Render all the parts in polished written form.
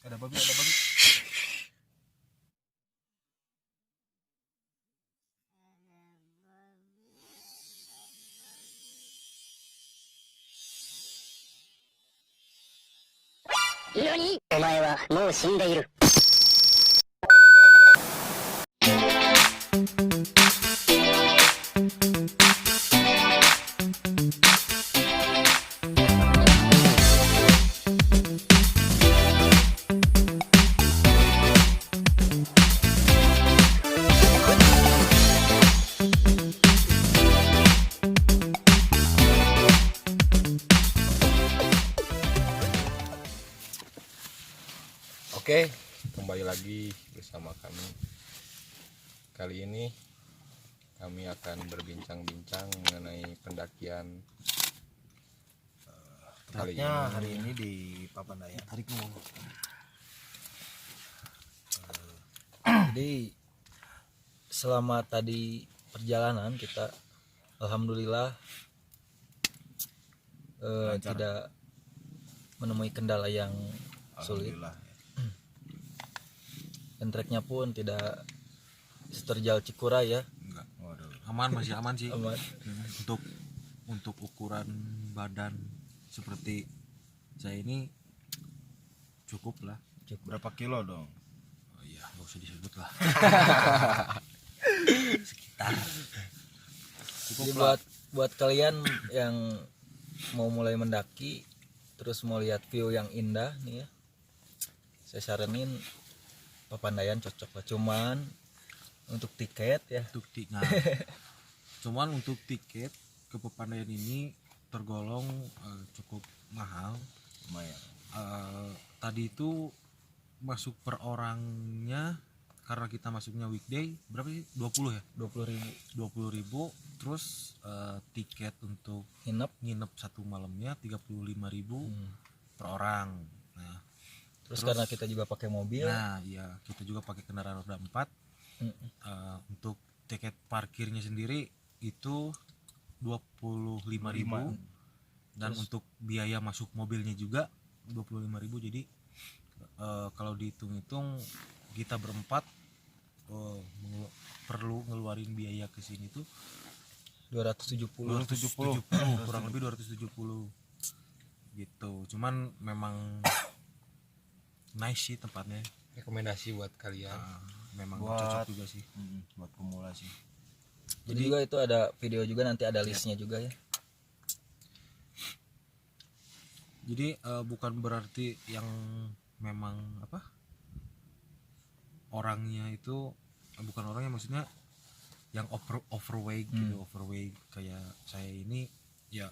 Ada babi, ada babi. NANI?お前はもう死んでいる。Oke, kembali lagi bersama kami. Kali ini kami akan berbincang-bincang mengenai pendakian. Tepatnya hari ini di Papandayan. Jadi selama tadi perjalanan kita alhamdulillah tidak menemui kendala yang sulit. Dan treknya pun tidak seterjal Cikura ya. Enggak. Aman, masih aman sih. Aman. Untuk ukuran badan seperti saya ini cukup lah. Berapa kilo dong? Oh iya, nggak usah disebut lah. Sekitar. Jadi buat kalian yang mau mulai mendaki terus mau lihat view yang indah nih ya, saya saranin Papandayan cocok lah. Cuman untuk tiket ya, Cuman untuk tiket ke Papandayan ini tergolong cukup mahal. lumayan. Tadi itu masuk per orangnya, karena kita masuknya weekday berapa sih? 20 ya? 20.000 Terus tiket untuk nginep. satu malamnya 35.000 per orang. Nah, Terus karena kita juga pakai mobil. nah iya, kita juga pakai kendaraan roda 4. Untuk tiket parkirnya sendiri itu 25.000, dan Terus untuk biaya masuk mobilnya juga 25.000. Jadi kalau dihitung-hitung kita berempat perlu ngeluarin biaya ke sini tuh 270. kurang lebih 270 gitu. Cuman memang nice sih tempatnya. Rekomendasi buat kalian. Memang Buat- cocok juga sih. Buat pemula sih. Jadi Juga itu ada video juga, nanti ada listnya juga ya. Jadi bukan berarti yang memang apa orangnya itu bukan orangnya, maksudnya yang overweight gitu, overweight kayak saya ini ya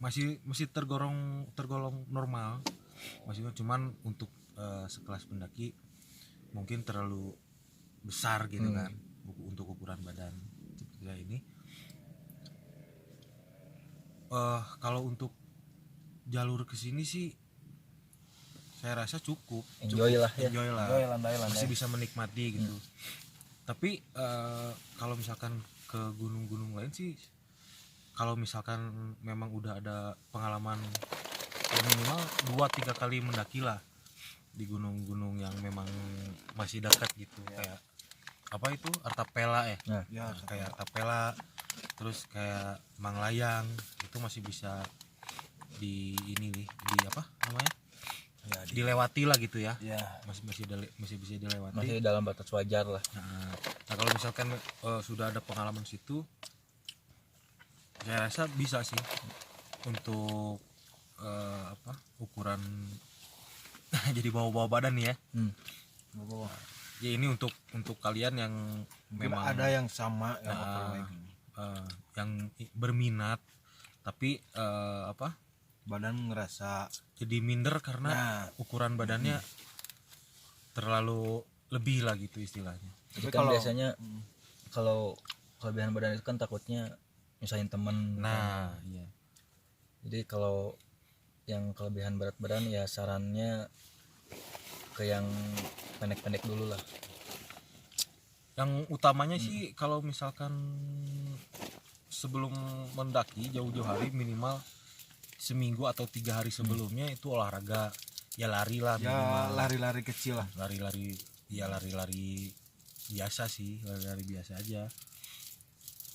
masih tergolong normal, maksudnya. Cuman untuk sekelas pendaki mungkin terlalu besar gitu kan untuk ukuran badan saya ini. Kalau untuk jalur kesini sih saya rasa cukup Enjoy lah ya. enjoy lah. Landai. Masih bisa menikmati gitu. Tapi kalau misalkan ke gunung-gunung lain sih, kalau misalkan memang udah ada pengalaman ya minimal 2-3 kali mendaki lah di gunung-gunung yang memang masih dekat gitu, kayak apa itu Artapela Ya, kayak Artapela, terus kayak Manglayang itu masih bisa di ini nih, di apa namanya, Ya, dilewati lah gitu ya. ya, Masih bisa dilewati. masih dalam batas wajar lah. Nah kalau misalkan sudah ada pengalaman situ, saya rasa bisa sih untuk ukuran jadi bawa badan nih ya. Ya ini untuk kalian yang memang ada yang sama yang overweight. yang berminat tapi Badan ngerasa jadi minder karena ukuran badannya terlalu lebih lah gitu istilahnya. Tapi kan biasanya kalau kelebihan badan itu kan takutnya nyusahin temen. Nah iya, Jadi kalau yang kelebihan berat badan ya sarannya ke yang pendek-pendek dulu lah. yang utamanya sih kalau misalkan sebelum mendaki jauh-jauh hari, minimal seminggu atau 3 hari sebelumnya itu olahraga. ya lari lah Ya minimal. lari-lari kecil lah. Lari-lari ya lari-lari biasa sih, lari-lari biasa aja,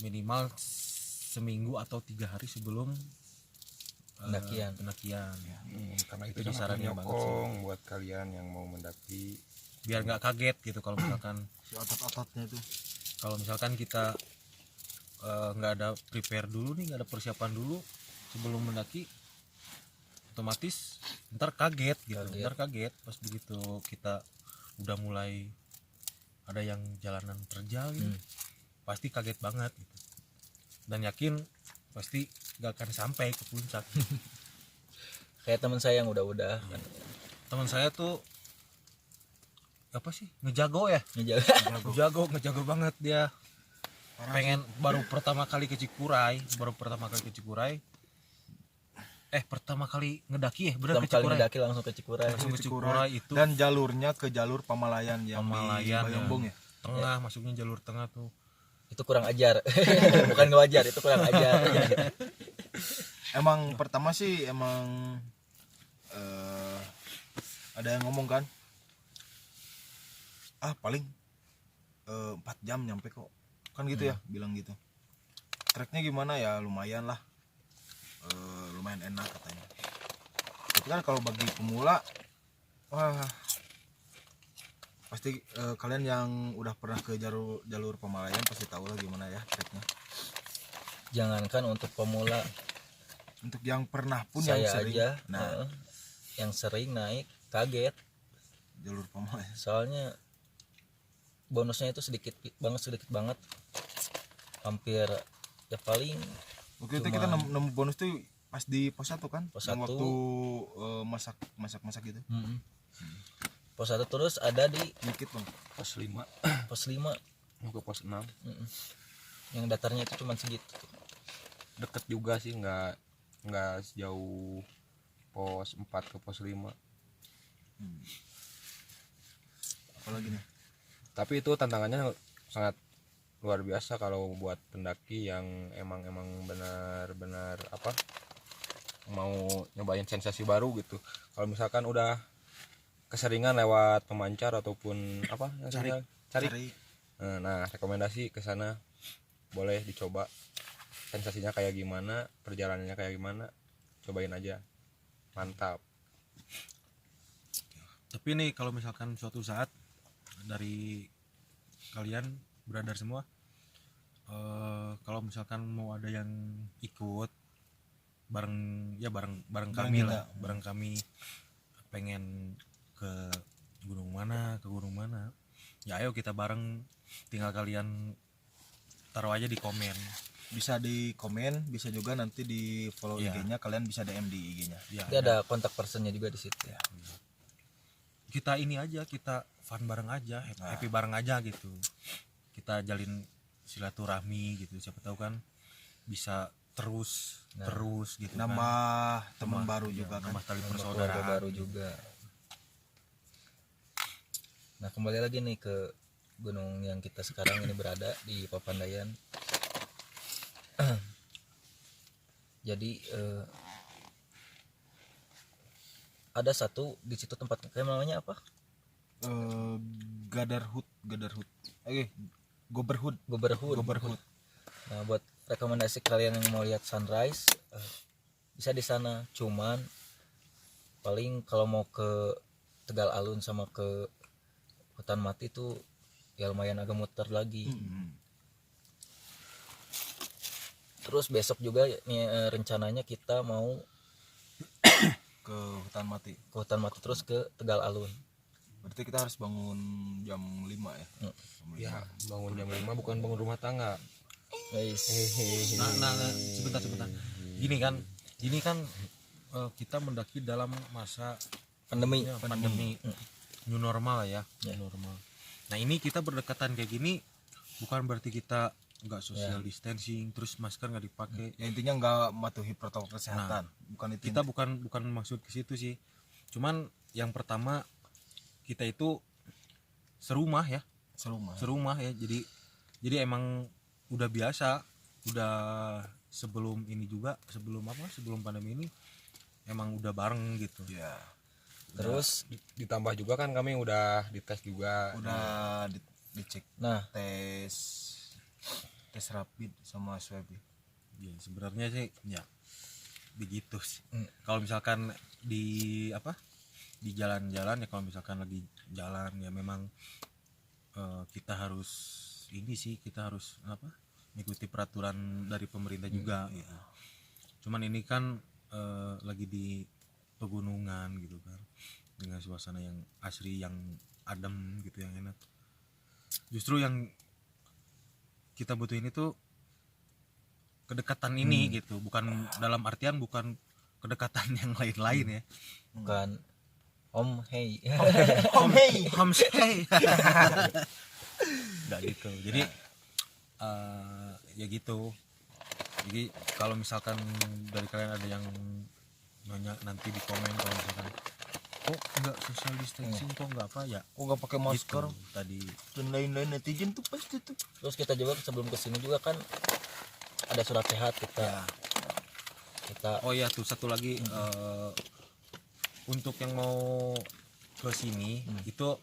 minimal seminggu atau 3 hari sebelum Pendakian. pendakian. Karena Itu itu disaranin sangat banget sih. menyokong buat kalian yang mau mendaki. Biar nggak kaget gitu kalau misalkan Si otot-ototnya itu. kalau misalkan kita nggak ada prepare dulu nih, nggak ada persiapan dulu sebelum mendaki, otomatis ntar kaget gitu. Ntar kaget pas begitu kita udah mulai ada yang jalanan terjal gitu, pasti kaget banget gitu. Dan yakin pasti nggak akan sampai ke puncak. Kayak teman saya yang udah Teman saya tuh apa sih, ngejago ya, ngejaga ngejago banget dia. Pengen baru pertama kali ke Cikuray, pertama kali ngedaki ya, benar pertama ke kali Cikuray. ngedaki langsung ke Cikuray. Langsung ke Cikuray itu Dan jalurnya ke jalur Pamalayan yang Pamalayan, di Bayombong ya. tengah, masuknya jalur tengah tuh. Itu kurang ajar. Bukan ngewajar, itu kurang ajar. Emang pertama sih emang ada yang ngomong kan, paling 4 jam nyampe kok, kan gitu ya, bilang gitu. Treknya gimana ya, lumayan lah, lumayan enak katanya. Tapi kan kalau bagi pemula, wah pasti kalian yang udah pernah ke jalur Pamalayan pasti tahu lah gimana ya treknya. Jangankan untuk pemula, Untuk yang pernah pun saya yang sering, aja nah yang sering naik kaget. jalur Pamalayan Soalnya bonusnya itu sedikit banget. Hampir ya paling waktu itu kita nemu bonus tuh pas di pos 1 kan, Pos yang 1. waktu masak gitu pos 1, terus ada di dikit bang. Pos 5 pos 5 mau ke pos 6 yang datarnya itu cuma segitu. deket juga sih, nggak sejauh pos 4 ke pos 5. Apalagi nih, Tapi itu tantangannya sangat luar biasa kalau buat pendaki yang emang benar-benar mau nyobain sensasi baru gitu. Kalau misalkan udah keseringan lewat pemancar ataupun cari. Nah, rekomendasi ke sana boleh dicoba. Sensasinya kayak gimana, perjalanannya kayak gimana, cobain aja. Mantap. Tapi nih kalau misalkan suatu saat dari kalian brother semua, kalau misalkan mau ada yang ikut bareng kami lah, bareng kami pengen ke gunung mana, ya ayo kita bareng. Tinggal kalian taruh aja di komen. bisa di komen, bisa juga nanti di follow Iya. IG-nya, kalian bisa DM di IG-nya. Ya, Dia ada kontak personnya juga di situ ya. kita ini aja, kita fun bareng aja, happy bareng aja gitu. Kita jalin silaturahmi gitu, siapa tahu kan bisa terus gitu kan. Nambah teman baru juga kan. Nambah tali Keluarga persaudaraan. baru juga. Nah, kembali lagi nih ke gunung yang kita sekarang ini berada di Papandayan. Jadi ada satu di situ tempat namanya apa? Gadarhut. Goberhut. Goberhut. Nah, buat rekomendasi kalian yang mau lihat sunrise, bisa di sana. Cuman paling kalau mau ke Tegal Alun sama ke Hutan Mati tuh ya lumayan agak muter lagi. Terus besok juga rencananya kita mau Ke Hutan Mati. terus ke Tegal Alun. Berarti kita harus bangun jam 5 ya. Ya, bangun jam 5 bukan bangun rumah tangga. Guys, Nah, sebentar. Gini kan kita mendaki dalam masa pandemi. new normal ya, new normal. Nah, ini kita berdekatan kayak gini bukan berarti kita nggak social distancing, terus masker nggak dipakai. Ya intinya nggak mematuhi protokol kesehatan. Bukan itu. Kita bukan maksud ke situ sih. Cuman yang pertama kita itu serumah ya. Jadi emang udah biasa, udah sebelum pandemi ini emang udah bareng gitu. Ya. Terus ditambah juga kan kami udah dites juga. udah dicek nah tes rapid sama swab. Ya sebenarnya sih ya begitu sih. Hmm. Kalau misalkan di apa di jalan-jalan ya, kalau misalkan lagi jalan ya memang kita harus ini sih, kita harus apa mengikuti peraturan dari pemerintah juga gitu. Cuman ini kan lagi di pegunungan gitu kan, dengan suasana yang asri, yang adem gitu, yang enak. Justru yang kita butuhin itu kedekatan ini gitu, bukan dalam artian bukan kedekatan yang lain-lain ya. bukan om hey Homestay nggak gitu. Jadi ya gitu. Jadi kalau misalkan dari kalian ada yang nanya nanti di komen, kalau misalkan kok nggak social distancing, kok nggak apa ya, Kok gak pakai masker gitu tadi. dan lain-lain, netizen tuh pasti tuh. terus kita juga sebelum kesini juga kan ada surat sehat kita Oh iya tuh satu lagi, untuk yang mau ke sini itu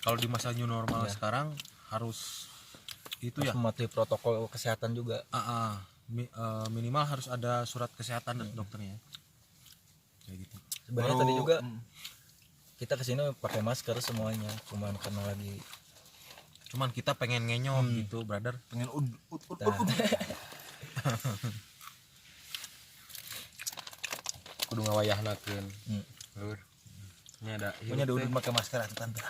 kalau di masa new normal sekarang harus itu ya, mematuhi protokol kesehatan juga. minimal harus ada surat kesehatan dari dokternya kayak gitu. Sebenarnya Baru- tadi juga kita kesini pakai masker semuanya, cuman karena lagi Cuman kita pengen ngenyom gitu brother. Pengen Kudu ngawayahnakeun. Lur. Ini ada punya udah pakai masker atuh tante.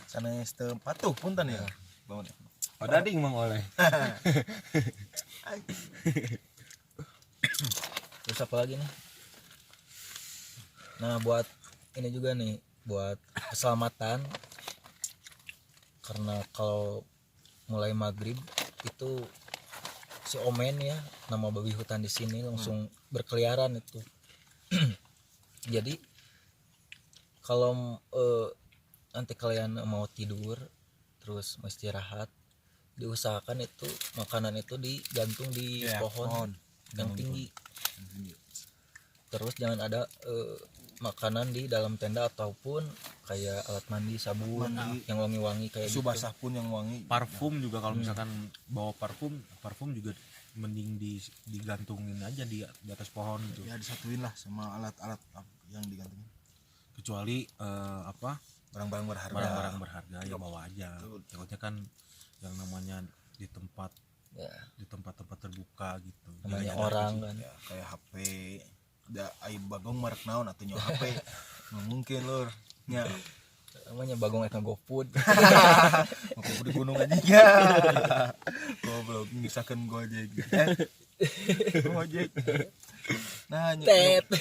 Sanes teu patuh punten ya. Bangun ya. Oh dading mang oleh. terus apa lagi nih? Nah buat ini juga nih, buat keselamatan, karena kalau mulai maghrib itu si Omen ya, nama babi hutan di sini langsung berkeliaran itu. Jadi kalau nanti kalian mau tidur terus mau istirahat, diusahakan itu makanan itu digantung di pohon yang tinggi. Terus jangan ada makanan di dalam tenda ataupun kayak alat mandi, sabun yang wangi-wangi kayak Tisu gitu. basah pun yang wangi. Parfum juga kalau misalkan bawa parfum juga mending digantungin aja di atas pohon gitu. Ya disatuin lah sama alat-alat yang digantungin. Kecuali Barang-barang berharga. barang-barang berharga ya bawa aja. Takutnya kan yang namanya di tempat Ya, di tempat-tempat terbuka gitu. namanya Jalan-jalan orang gitu. kan. Ya, kayak HP. Da ai bagong merek naon atuh nyawa HP. Nggak mungkin lur. Nya Namanya bagong eka GoFood. aku di gunung aja ya. Goblok ngisakeun Gojek. Gojek. Nah, Tet.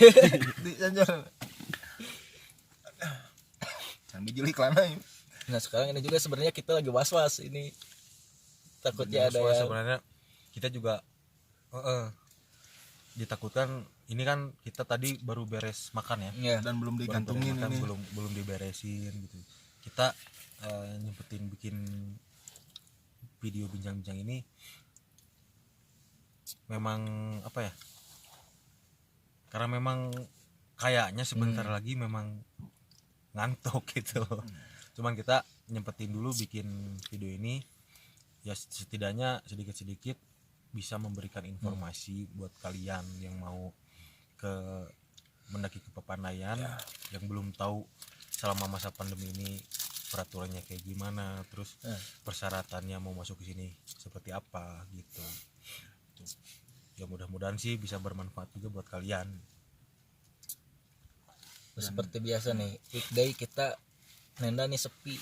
di sanjol. Sambil jeli kelana. Nah sekarang ini juga sebenarnya kita lagi was-was ini, takutnya ada Soalnya yang sebenarnya kita juga ditakutkan. Ini kan kita tadi baru beres makan ya. ya, Dan belum Baru digantungin beres makan, ini. belum diberesin gitu. Kita nyempetin bikin video bincang-bincang ini memang apa ya, karena memang kayaknya sebentar lagi memang ngantuk gitu. Cuman kita nyempetin dulu bikin video ini ya, setidaknya sedikit-sedikit bisa memberikan informasi buat kalian yang mau ke mendaki ke Pepandayan, yang belum tahu selama masa pandemi ini peraturannya kayak gimana, terus persyaratannya mau masuk ke sini seperti apa gitu. Ya mudah-mudahan sih bisa bermanfaat juga buat kalian. seperti biasa nih weekday kita nenda nih sepi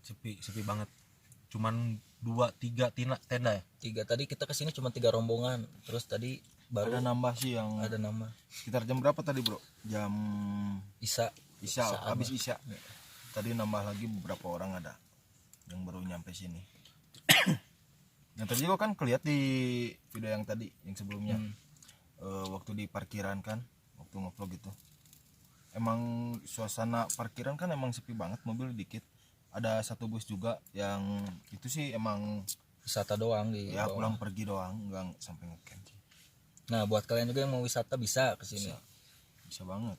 Sepi banget. Cuman 2-3 tenda ya. 3 tadi kita kesini cuma 3 rombongan, terus tadi baru Ada nambah sih yang ada nama sekitar jam berapa tadi bro? Jam Isa. Isya, Isya habis Isya. Tadi nambah lagi beberapa orang ada yang baru nyampe sini. Yang tadi juga kan kelihat di video yang tadi, yang sebelumnya. Waktu di parkiran kan, waktu ngevlog gitu. Emang suasana parkiran kan emang sepi banget, mobil dikit. Ada satu bus juga yang itu sih emang Wisata doang di ya bawah. pulang pergi doang, enggak sampai ngecamp. Nah buat kalian juga yang mau wisata bisa kesini. bisa banget.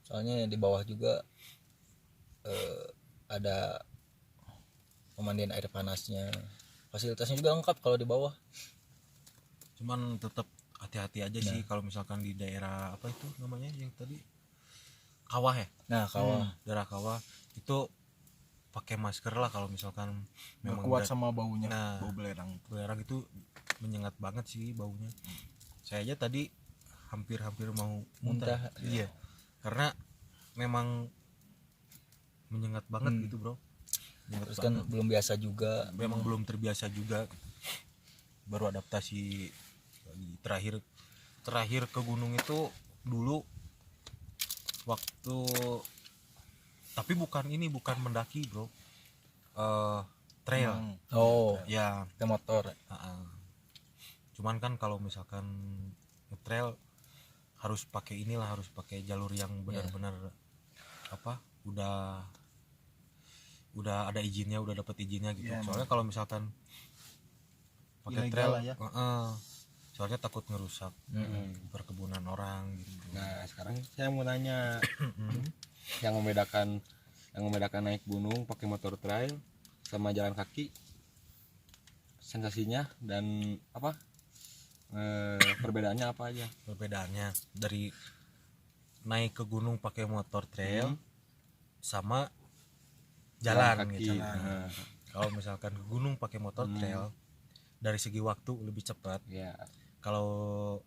Soalnya di bawah juga ada pemandian air panasnya, fasilitasnya juga lengkap kalau di bawah. Cuman tetap hati-hati aja sih kalau misalkan di daerah apa itu namanya yang tadi kawah ya. Nah kawah Daerah kawah itu pakai masker lah kalau misalkan Nggak memang kuat sama baunya, Nah. bau belerang. belerang itu menyengat banget sih baunya. Saya aja tadi hampir mau muntah. Iya. Karena memang menyengat banget gitu, Bro. Menyengat terus kan banget. belum biasa juga. Memang belum terbiasa juga. Baru adaptasi lagi. Terakhir ke gunung itu dulu waktu, tapi bukan mendaki, Bro. Trail. Oh Ya, ke motor. cuman kan kalau misalkan trail harus pakai jalur yang benar-benar apa udah ada izinnya, udah dapat izinnya gitu. Iya, Soalnya kalau misalkan pakai Ilegal trail lah ya. soalnya takut ngerusak perkebunan orang gitu. Nah sekarang saya mau nanya yang membedakan naik gunung pakai motor trail sama jalan kaki, sensasinya dan apa perbedaannya apa aja? Perbedaannya dari naik ke gunung pakai motor trail sama jalan kaki. gitu. Nah, Kalau misalkan ke gunung pakai motor trail dari segi waktu lebih cepat. ya, Kalau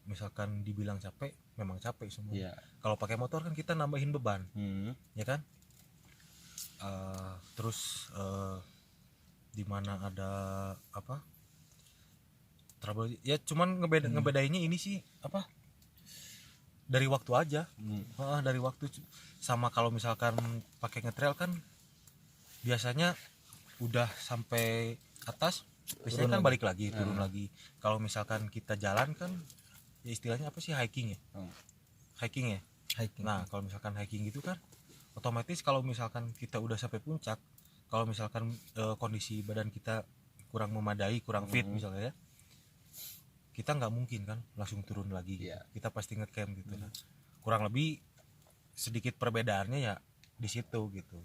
misalkan dibilang capek, memang capek semua. iya. Kalau pakai motor kan kita nambahin beban, ya kan? Terus di mana ada apa? Trouble ya, cuman ngebedainnya ini sih apa? Dari waktu aja. Dari waktu sama kalau misalkan pakai ngetrail kan biasanya udah sampai atas, biasanya kan balik lagi, turun lagi. Kalau misalkan kita jalan kan ya istilahnya apa sih, hiking ya? Hiking ya. Hiking. Nah, kalau misalkan hiking gitu kan otomatis kalau misalkan kita udah sampai puncak, kalau misalkan kondisi badan kita kurang memadai, kurang fit misalnya ya, kita nggak mungkin kan langsung turun lagi. Iya. Kita pasti ngecamp gitu. Nah, kurang lebih sedikit perbedaannya ya di situ gitu.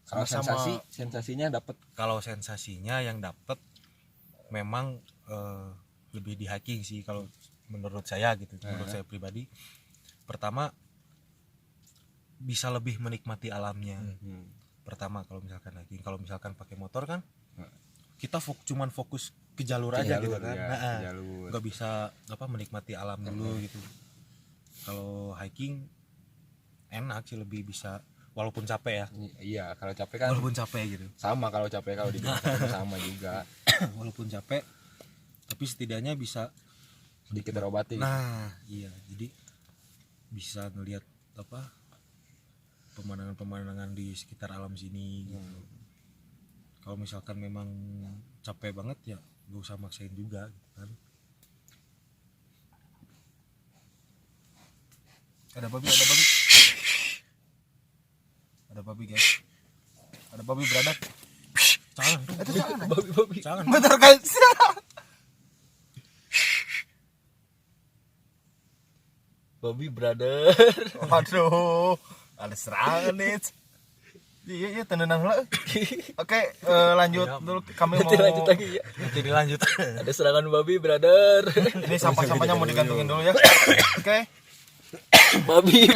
Kalau Sama-sama. sensasinya dapat. Kalau sensasinya yang dapat memang lebih di hiking sih kalau menurut saya gitu. Menurut saya pribadi, pertama bisa lebih menikmati alamnya. Pertama kalau misalkan hiking, kalau misalkan pakai motor kan kita cuman fokus ke jalur aja gitu kan. Ya, Nah, ke jalur. nggak bisa apa menikmati alam dulu gitu. Kalau hiking enak sih, lebih bisa walaupun capek ya. Iya, kalau capek kan Walaupun capek gitu. sama, kalau capek kalau dibilang capek sama juga. Walaupun capek tapi setidaknya bisa Sedikit terobati. Nah, iya. Jadi bisa ngelihat apa pemandangan-pemandangan di sekitar alam sini gitu. Kalau misalkan memang capek banget ya gak usah maksain juga gitu kan. Ada babi guys, ada babi berada. Jangan, Babi. jangan. Bentar guys. Babi brother. Waduh, ada serangan nih. Iya tenang lah. Oke, lanjut dulu, kami mau Nanti lanjut lagi ya. Nanti dilanjut. Ada serangan babi brother. ini sampah-sampahnya mau digantungin dulu ya. Oke. Babi.